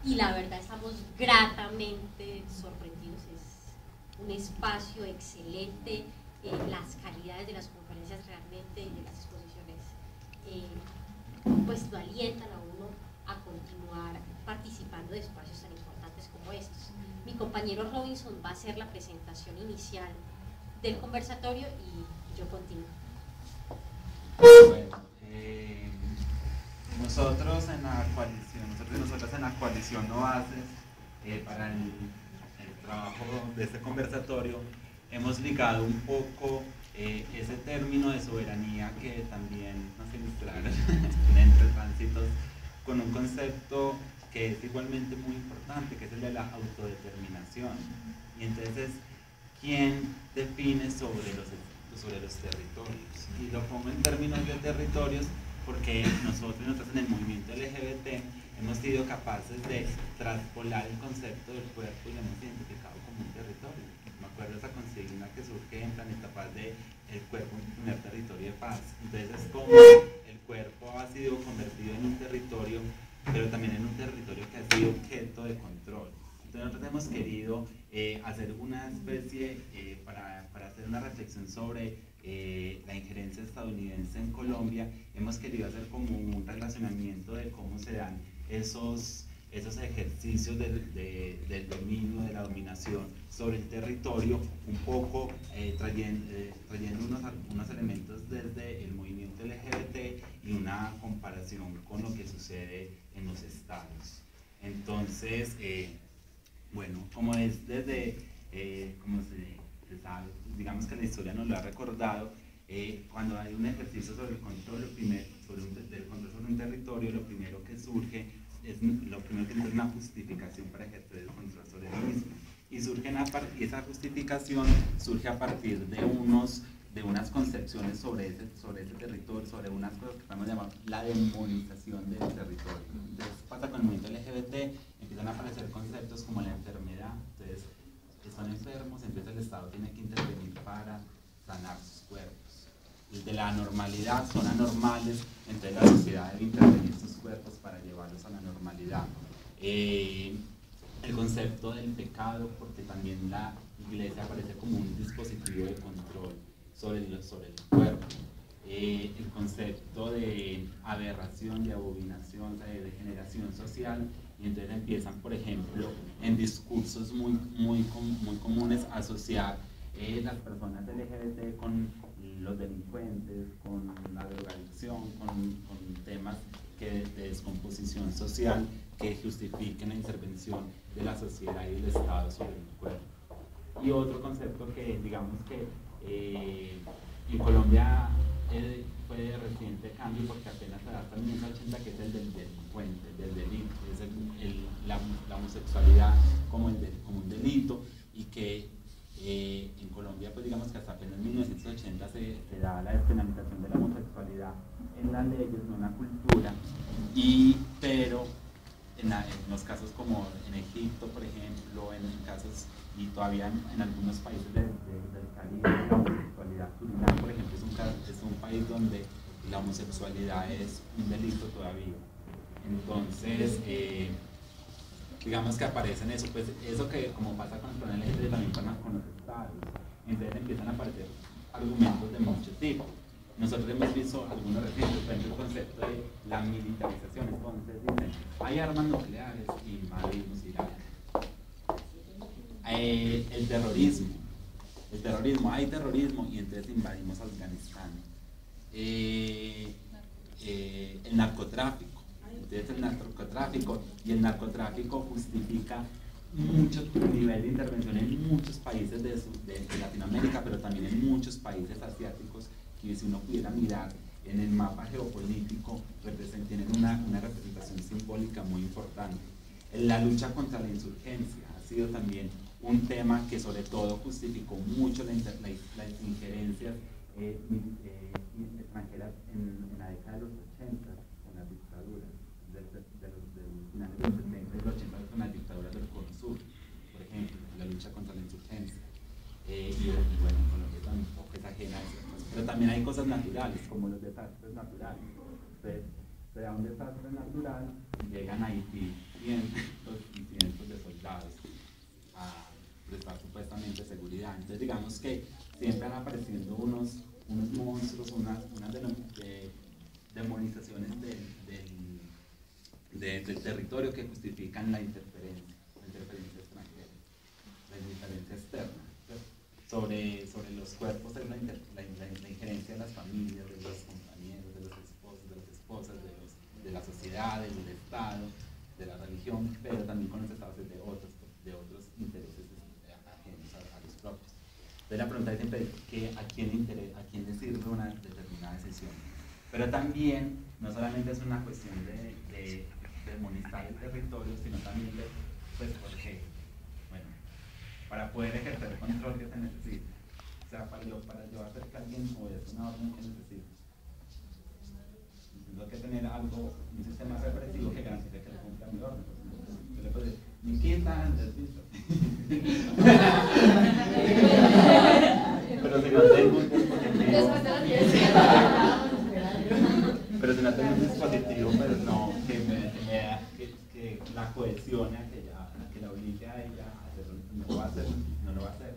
y la verdad estamos gratamente sorprendidos. Es un espacio excelente, las calidades de las conferencias realmente y de las exposiciones pues lo alientan a uno a continuar participando de espacios tan importantes como estos. Mi compañero Robinson va a hacer la presentación inicial del conversatorio y yo continúo. Bueno, nosotros en la coalición Oasis, para el trabajo de este conversatorio, hemos ligado un poco ese término de soberanía que también nos ilustraron en Entre Tránsitos, con un concepto que es igualmente muy importante, que es el de la autodeterminación. Y entonces, ¿quién define sobre los territorios? Y lo pongo en términos de territorios porque nosotros en el movimiento LGBT hemos sido capaces de traspolar el concepto del cuerpo y lo hemos identificado como un territorio. Me acuerdo de esa consigna que surge en Planeta Paz de el cuerpo un primer territorio de paz. Entonces es como el cuerpo ha sido convertido en un territorio, pero también en un territorio que ha sido objeto de control. Entonces nosotros hemos querido hacer una especie, para hacer una reflexión sobre la injerencia estadounidense en Colombia, hemos querido hacer como un relacionamiento de cómo se dan esos ejercicios del dominio, de la dominación sobre el territorio, un poco trayendo unos elementos desde el movimiento LGBT y una comparación con lo que sucede en los estados. Entonces, bueno, como es desde, como se sabe, digamos que la historia nos lo ha recordado, cuando hay un ejercicio sobre el control, del control sobre un territorio, lo primero que surge es una justificación para ejercer el control sobre el mismo. Y esa justificación surge a partir de unas concepciones sobre ese territorio, sobre unas cosas que estamos llamando la demonización del territorio. Entonces pasa con el movimiento LGBT, empiezan a aparecer conceptos como la enfermedad. Entonces están enfermos, entonces el Estado tiene que intervenir para sanar sus cuerpos. El de la normalidad, son anormales, entonces la sociedad debe intervenir sus cuerpos para llevarlos a la normalidad. El concepto del pecado, porque también la iglesia aparece como un dispositivo de control sobre el cuerpo. El concepto de aberración, de abominación, de degeneración social, y entonces empiezan, por ejemplo, en discursos muy comunes a asociar las personas LGBT con los delincuentes, con la drogadicción, con temas de descomposición social que justifiquen la intervención de la sociedad y del Estado sobre el cuerpo. Y otro concepto que digamos que en Colombia fue de reciente cambio, porque apenas se da hasta 1980, que es el del delincuente, del delito, es la homosexualidad como un delito, y que en Colombia, pues digamos que hasta apenas en 1980 se da la despenalización de la homosexualidad en las leyes, no en la cultura, pero en los casos como en Egipto, por ejemplo, en casos, y todavía en algunos países del Caribe, la homosexualidad, Surinam, por ejemplo, es un país donde la homosexualidad es un delito todavía. Entonces, digamos que aparecen eso, pues eso que como pasa con el plan LGBT también pasa con los estados. Entonces empiezan a aparecer argumentos de mucho tipo. Nosotros hemos visto algunos recientes, por ejemplo, el concepto de la militarización. Entonces dicen, hay armas nucleares y invadimos Irak. El terrorismo, hay terrorismo y entonces invadimos Afganistán. El narcotráfico. Entonces el narcotráfico justifica mucho nivel de intervención en muchos países de Latinoamérica, pero también en muchos países asiáticos, que si uno pudiera mirar en el mapa geopolítico tienen una representación simbólica muy importante. La lucha contra la insurgencia ha sido también un tema que sobre todo justificó mucho las injerencias extranjeras en la década de los 80 con las dictaduras, de los finales de los 70 y los 80 con las dictaduras del Cono Sur, por ejemplo, la lucha contra la insurgencia. Y bueno, Colombia tampoco es ajena a eso, pero también hay cosas naturales, como los desastres naturales. Entonces, se da un desastre natural, llegan a Haití 100, 200 dedicados a prestar supuestamente seguridad. Entonces digamos que siempre van apareciendo unos monstruos, unas demonizaciones del territorio que justifican la interferencia extranjera, la interferencia externa. Sobre los cuerpos es la injerencia de las familias, de los compañeros, de los esposos, de las esposas, de la sociedad, del Estado, de la religión, pero también con los estados de otros intereses ajenos a los propios. Entonces la pregunta es siempre a quién le sirve una determinada decisión. Pero también no solamente es una cuestión de demonizar el territorio, sino también pues porque, bueno, para poder ejercer el control que se necesita. O sea, para yo hacer que alguien obedezca una orden que necesita, tengo que tener un sistema represivo que garantice que le cumpla mi orden. Yo le puedo decir, Nikita, desvisto. Pero si no tengo un dispositivo. Pero si no tengo un dispositivo, pues no, que la cohesione a que la obligue a ella a hacerlo, no lo va a hacer.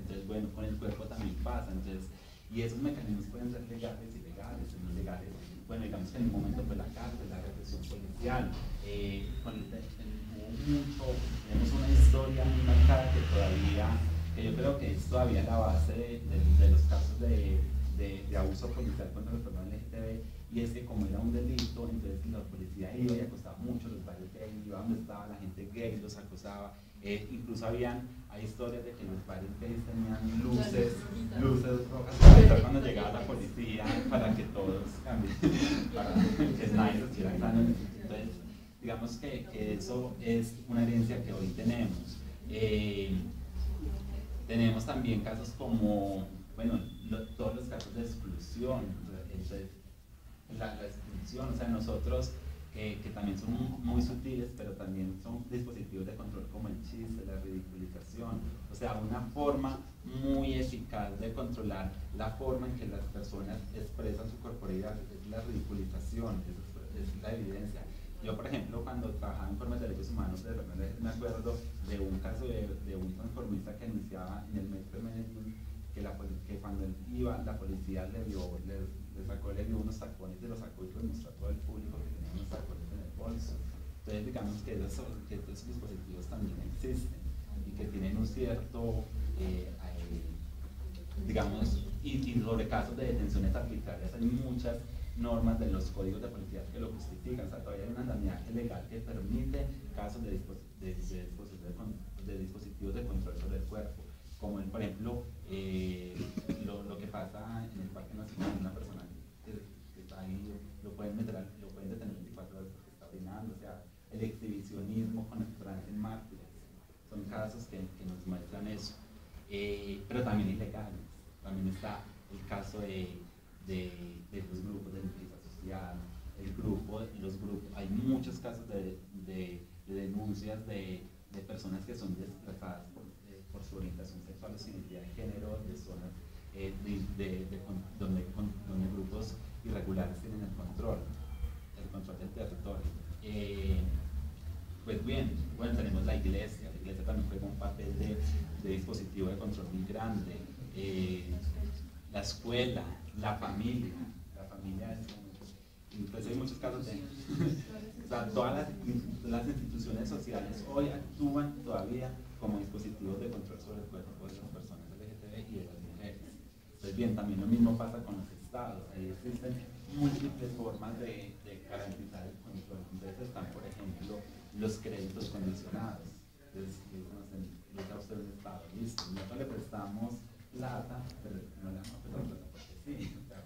Entonces, bueno, con el cuerpo también pasa. Entonces, y esos mecanismos pueden ser legales, ilegales, no legales. Bueno, digamos que en un momento fue la cárcel, la represión policial, tenemos una historia muy marcada que yo creo que es todavía la base de los casos de abuso policial contra las personas LGTB, y es que como era un delito, entonces la policía iba y acosaba mucho los barrios gay, iba donde estaba la gente gay, los acosaba, incluso hay historias de que los barrios gays tenían luces rojas para cuando llegaba la policía para que todos cambien, para que nadie se hiciera sano. Entonces, digamos que eso es una herencia que hoy tenemos. Tenemos también casos como, bueno, todos los casos de exclusión, entonces, la exclusión, o sea, nosotros que también son muy sutiles, pero también son dispositivos de control como el chiste, la ridiculización, o sea, una forma muy eficaz de controlar la forma en que las personas expresan su corporeidad, es la ridiculización, es la evidencia. Yo, por ejemplo, cuando trabajaba en formas de derechos humanos, de repente me acuerdo de un caso de un transformista que anunciaba en el metro de Medellín que cuando él iba, la policía le dio unos tacones, se los sacó y lo mostró a todo el público que tenía unos tacones en el bolso. Entonces, digamos que esos dispositivos también existen y que tienen un cierto, digamos, y sobre casos de detenciones arbitrarias hay muchas normas de los códigos de policía que lo justifican. O sea, todavía hay un andamiaje legal que permite casos de dispositivos de control sobre el cuerpo, como por ejemplo lo que pasa en el Parque Nacional. Una persona que está ahí lo pueden detener 24 horas porque está orinando. O sea, el exhibicionismo con el trance en mártires son casos que nos muestran eso, pero también ilegales. También está el caso de los grupos de limpieza social, hay muchos casos de denuncias de personas que son desplazadas por su orientación sexual o su identidad de género, de zonas donde grupos irregulares tienen el control del territorio. Pues bien, bueno, tenemos la iglesia también juega un papel de dispositivo de control muy grande, la escuela, la familia entonces hay muchos casos de o sea, todas las instituciones sociales hoy actúan todavía como dispositivos de control sobre el cuerpo de las personas LGTB y de las mujeres. Entonces bien, también lo mismo pasa con los estados, ahí existen múltiples formas de garantizar el control. Entonces están, por ejemplo, los créditos condicionados. Entonces, les da usted un estado, listo, nosotros le prestamos plata, pero no le damos plata porque sí, o sea,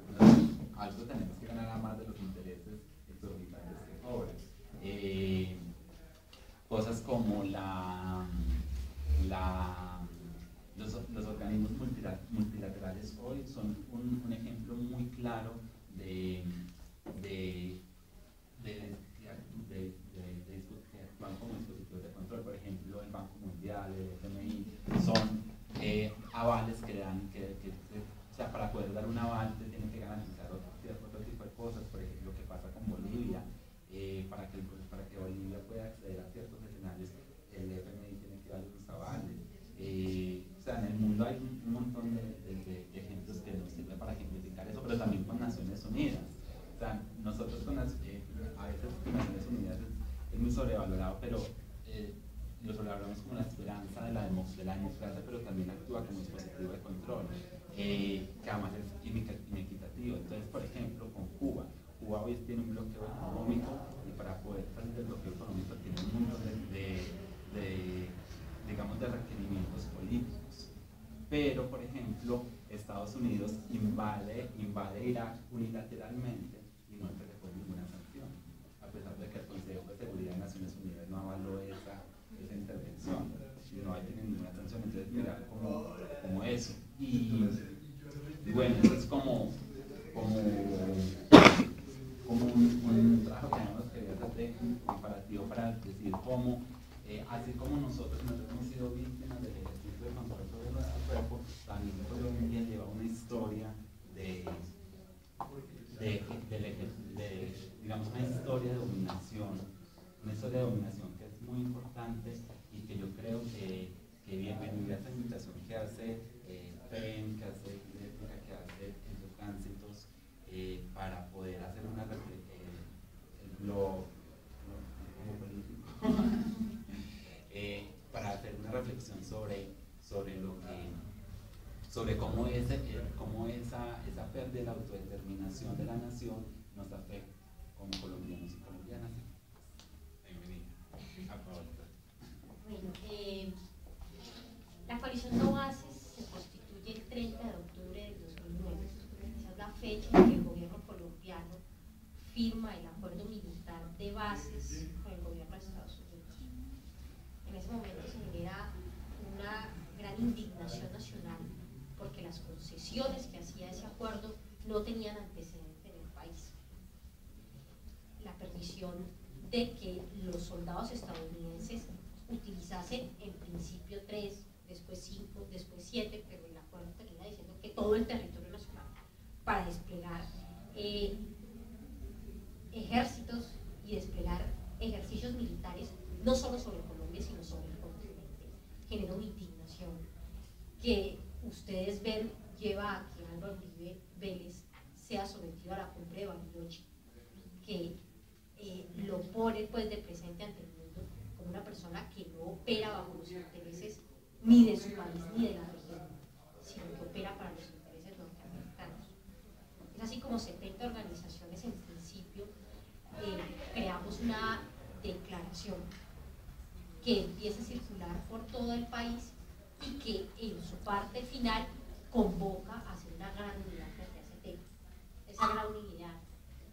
algo tenemos que ganar a más de los intereses exorbitantes que cobran. Cosas como los organismos multilaterales hoy son un ejemplo muy claro de que actúan como dispositivos de control. Por ejemplo, el Banco Mundial, el FMI, son avales que dan, o sea, para poder dar un aval te tienen que garantizar otro tipo de cosas. Por ejemplo, lo que pasa con Bolivia, para que Bolivia pueda acceder a ciertos escenarios, el FMI tiene que darle un es muy sobrevalorado, pero lo sobrevaloramos como la esperanza de la democracia, pero también actúa como dispositivo de control, que además es inequitativo. Entonces, por ejemplo, con Cuba hoy tiene un bloqueo económico, y para poder salir del bloqueo económico tiene un montón digamos, de requerimientos políticos. Pero, por ejemplo, Estados Unidos invade Irak unilateralmente y no interpone ninguna sanción, a pesar de que el Consejo de Seguridad de Naciones Unidas no avaló esa intervención, y no hay ninguna sanción. Entonces, mira, como eso. Y bueno, eso es como un trabajo que hemos querido hacer de comparativo para decir cómo, así como nosotros hemos sido víctimas del ejercicio de control sobre nuestro cuerpo, también Colombia lleva una historia digamos, una historia de dominación que es muy importante, y que yo creo que bienvenida esa invitación que hace PEN, que hace Eléctrica, que hace Tránsitos, para poder hacer una para hacer una reflexión sobre cómo esa pérdida de la autodeterminación de la nación nos afecta como colombianos y colombianas. Bienvenida. Bueno, la coalición No Bases se constituye el 30 de octubre del 2009. Esa es la fecha en que el gobierno colombiano firma el acuerdo militar de bases con el gobierno de Estados Unidos. En ese momento se genera una gran indignación nacional, porque las concesiones que hacía ese acuerdo no tenían antecedente en el país. La permisión de que los soldados estadounidenses utilizasen en principio 3, después 5, después 7, pero el acuerdo termina diciendo que todo el territorio nacional, para desplegar ejércitos y desplegar ejercicios militares, no solo sobre Colombia, sino sobre el continente, genera una indignación que ustedes ven lleva a que Álvaro Uribe Vélez sea sometido a la cumbre de Bariloche, que lo pone pues de presente ante el mundo como una persona que no opera bajo los intereses ni de su país ni de la región, sino que opera para los intereses norteamericanos. Es así como 70 organizaciones en principio creamos una declaración que empieza a circular por todo el país y que en su parte final convoca a hacer una gran unidad frente a ese tema. Esa gran unidad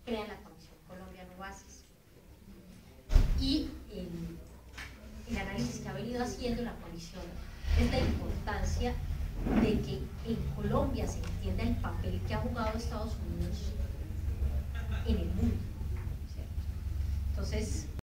crea la Coalición Colombia No Bases. Y el análisis que ha venido haciendo la coalición es la importancia de que en Colombia se entienda el papel que ha jugado Estados Unidos en el mundo, ¿cierto? Entonces,